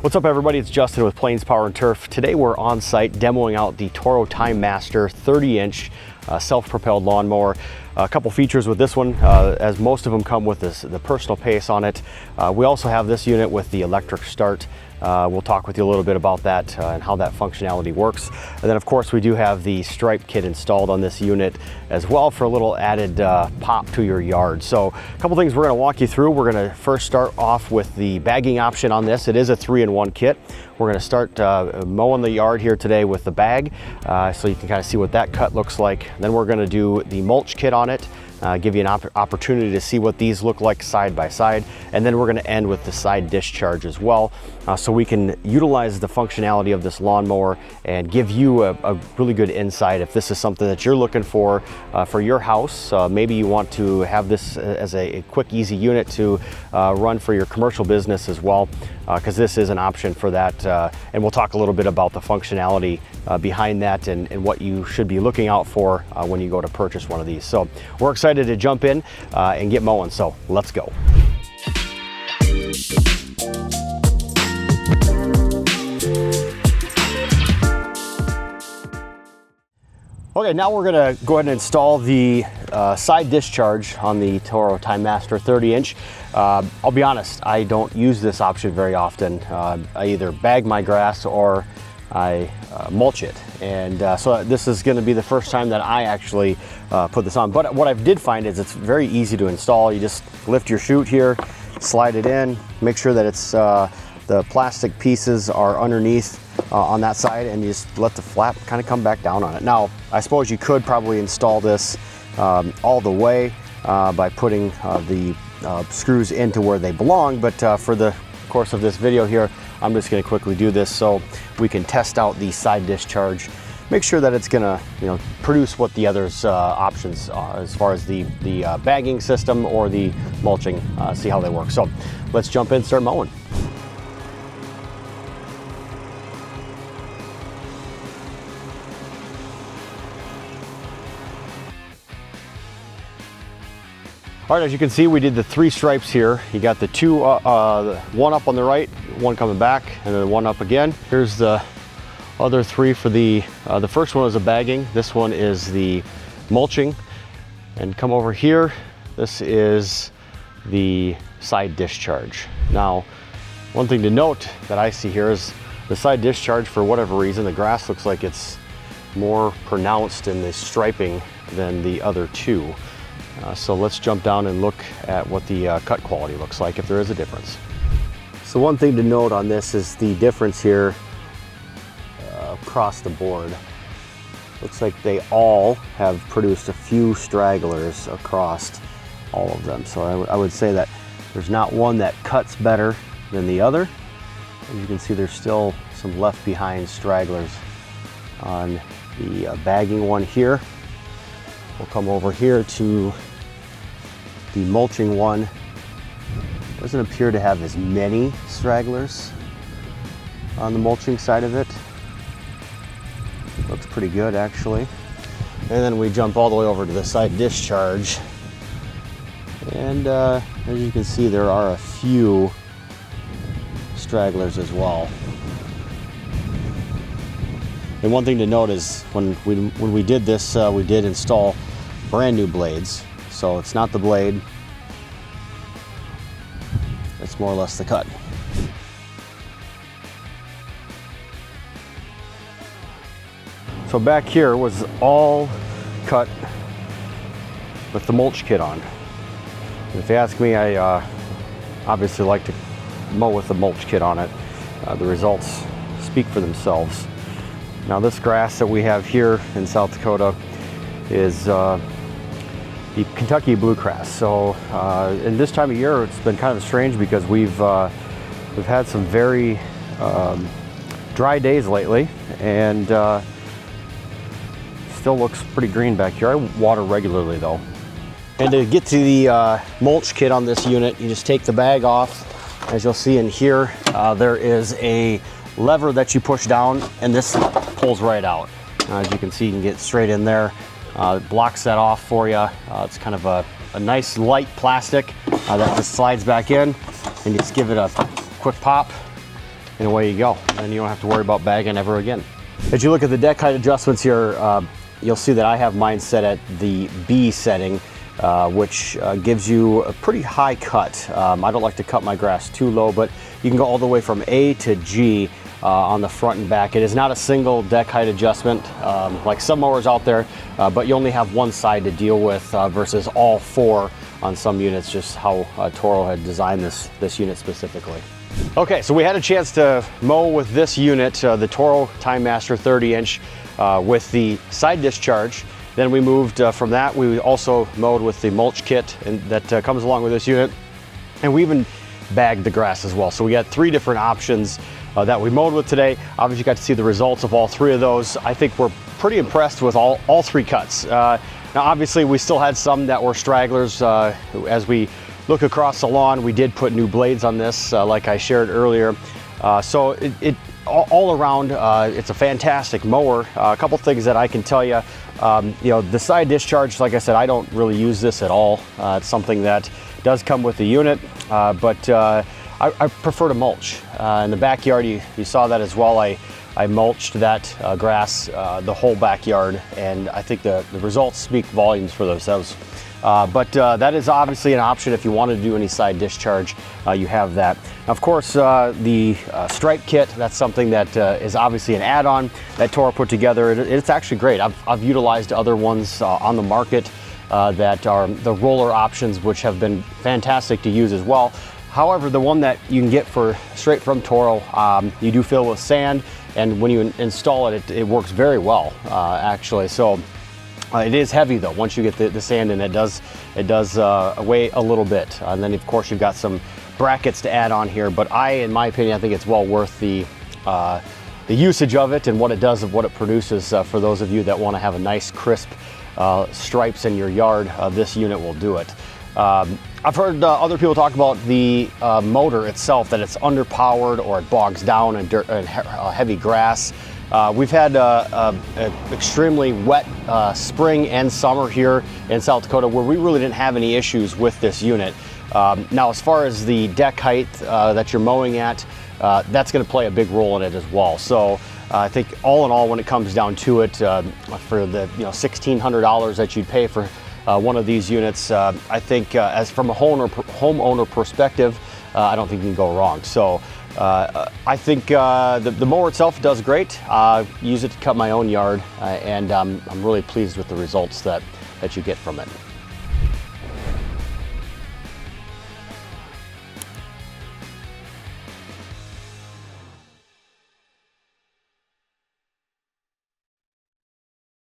What's up, everybody? It's Justin with Plains Power and Turf. Today we're on site demoing out the Toro TimeMaster 30-inch self-propelled lawnmower. A couple features with this one, as most of them come with the personal pace on it. We also have this unit with the electric start. We'll talk with you a little bit about that and how that functionality works. And then of course we do have the stripe kit installed on this unit as well for a little added pop to your yard. So a couple things we're going to walk you through. We're going to first start off with the bagging option on this. It is a 3-in-1 kit. We're going to start mowing the yard here today with the bag, so you can kind of see what that cut looks like. Then we're going to do the mulch kit on it. Give you an opportunity to see what these look like side by side, and then we're going to end with the side discharge as well, so we can utilize the functionality of this lawnmower and give you a really good insight if this is something that you're looking for your house. Maybe you want to have this as a quick, easy unit to run for your commercial business as well, because this is an option for that, and we'll talk a little bit about the functionality behind that and what you should be looking out for when you go to purchase one of these. So we're excited to jump in and get mowing, so let's go. Okay, now we're gonna go ahead and install the side discharge on the Toro TimeMaster 30-inch. I'll be honest, I don't use this option very often. I either bag my grass or I mulch it, and so this is going to be the first time that I actually put this on. But what I did find is it's very easy to install. You just lift your chute here, slide it in, make sure that it's the plastic pieces are underneath on that side, and you just let the flap kind of come back down on it. Now, I suppose you could probably install this all the way by putting the screws into where they belong, but for the course of this video here, I'm just going to quickly do this so we can test out the side discharge, make sure that it's going to produce what the others options are as far as the bagging system or the mulching, see how they work. So let's jump in and start mowing. All right, as you can see, we did the 3 stripes here. You got the two, one up on the right, one coming back, and then one up again. Here's the other 3 for the first one is a bagging. This one is the mulching. And come over here, this is the side discharge. Now, one thing to note that I see here is the side discharge, for whatever reason, the grass looks like it's more pronounced in the striping than the other 2. So let's jump down and look at what the cut quality looks like, if there is a difference. So one thing to note on this is the difference here across the board. Looks like they all have produced a few stragglers across all of them. So I would say that there's not one that cuts better than the other. As you can see, there's still some left behind stragglers on the bagging one here. We'll come over here to the mulching one. Doesn't appear to have as many stragglers on the mulching side of it. Looks pretty good, actually. And then we jump all the way over to the side discharge. And as you can see, there are a few stragglers as well. And one thing to note is when we did this, we did install brand new blades. So it's not the blade, it's more or less the cut. So back here was all cut with the mulch kit on. And if you ask me, I obviously like to mow with the mulch kit on it. The results speak for themselves. Now this grass that we have here in South Dakota is the Kentucky bluegrass. So in this time of year, it's been kind of strange because we've had some very dry days lately, and still looks pretty green back here. I water regularly though. And to get to the mulch kit on this unit, you just take the bag off. As you'll see in here, there is a lever that you push down, and this pulls right out. As you can see, you can get straight in there. It blocks that off for you. It's kind of a nice light plastic that just slides back in, and you just give it a quick pop, and away you go. And you don't have to worry about bagging ever again. As you look at the deck height adjustments here, you'll see that I have mine set at the B setting, which gives you a pretty high cut. I don't like to cut my grass too low, but you can go all the way from A to G on the front and back. It is not a single deck height adjustment like some mowers out there, but you only have one side to deal with versus all four on some units, just how Toro had designed this unit specifically. Okay, so we had a chance to mow with this unit, the Toro TimeMaster 30-inch with the side discharge. Then we moved from that. We also mowed with the Mulch Kit and that comes along with this unit. And we even bagged the grass as well. So we got 3 different options that we mowed with today. Obviously, you got to see the results of all 3 of those. I think we're pretty impressed with all 3 cuts. Now, obviously, we still had some that were stragglers. As we look across the lawn, we did put new blades on this, like I shared earlier. So all around, it's a fantastic mower. A couple things that I can tell you, you know, the side discharge, like I said, I don't really use this at all. It's something that does come with the unit, but I prefer to mulch. In the backyard, you saw that as well. I mulched that grass, the whole backyard, and I think the results speak volumes for themselves. But that is obviously an option if you want to do any side discharge. You have that. Of course, the stripe kit, that's something that is obviously an add-on that Toro put together. It's actually great. I've utilized other ones on the market that are the roller options, which have been fantastic to use as well. However, the one that you can get straight from Toro, you do fill with sand, and when you install it, it works very well, actually. So it is heavy though. Once you get the sand in, it does weigh a little bit. And then of course you've got some brackets to add on here. But in my opinion, I think it's well worth the usage of it and what it does, of what it produces. For those of you that want to have a nice crisp stripes in your yard, this unit will do it. I've heard other people talk about the motor itself, that it's underpowered or it bogs down in dirt and heavy grass. We've had an extremely wet spring and summer here in South Dakota where we really didn't have any issues with this unit. Now, as far as the deck height that you're mowing at, that's going to play a big role in it as well. So I think all in all, when it comes down to it, for the $1,600 that you'd pay for one of these units, I think as from a homeowner perspective, I don't think you can go wrong. So I think the mower itself does great. Use it to cut my own yard, and I'm really pleased with the results that you get from it.